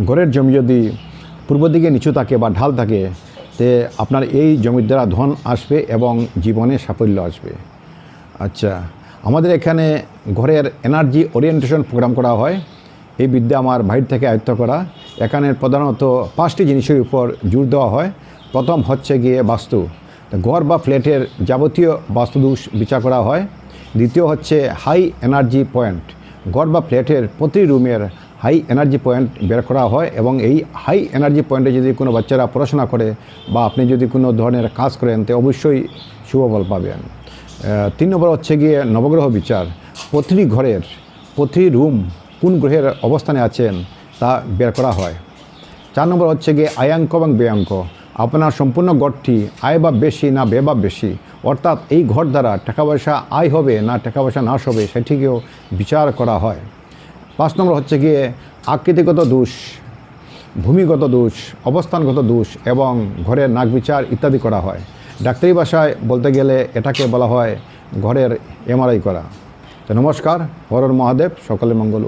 ঘরের জমি যদি পূর্ব দিকে নিচু থাকে বা ঢাল থাকে তে আপনার এই জমির দ্বারা ধন আসবে এবং জীবনে সাফল্য আসবে। আচ্ছা, আমাদের এখানে ঘরের এনার্জি ওরিয়েন্টেশন প্রোগ্রাম করা হয়। এই বিদ্যা আমার বাইরে থেকে আয়ত্ত করা। এখানে প্রধানত 5টি জিনিসের উপর জোর দেওয়া হয়। প্রথম হচ্ছে গিয়ে বাস্তু, ঘর বা ফ্ল্যাটের যাবতীয় বাস্তুদোষ বিচার করা হয়। দ্বিতীয় হচ্ছে হাই এনার্জি পয়েন্ট, ঘর বা ফ্ল্যাটের প্রতি রুমের হাই এনার্জি পয়েন্ট বের করা হয় এবং এই হাই এনার্জি পয়েন্টে যদি কোনো বাচ্চারা পড়াশোনা করে বা আপনি যদি কোনো ধরনের কাজ করেন তো অবশ্যই শুভফল পাবেন। 3 নম্বর হচ্ছে গিয়ে নবগ্রহ বিচার, প্রতিটি ঘরের প্রতি রুম কোন গ্রহের অবস্থানে আছেন তা বের করা হয়। 4 নম্বর হচ্ছে গিয়ে আয়াঙ্ক এবং ব্যয়াঙ্ক, আপনার সম্পূর্ণ ঘরটি আয় বা বেশি না ব্যয় বা বেশি, অর্থাৎ এই ঘর দ্বারা টাকা পয়সা আয় হবে না টাকা পয়সা নাশ হবে সেটিকেও বিচার করা হয়। 5 নম্বর হচ্ছে গিয়ে আকৃতিগত দোষ, ভূমিগত দোষ, অবস্থানগত দোষ এবং ঘরের নাক বিচার ইত্যাদি করা হয়। ডাক্তারি ভাষায় বলতে গেলে এটাকে বলা হয় ঘরের এমআরআই করা। তো নমস্কার, হর হর মহাদেব, সকলে মঙ্গল।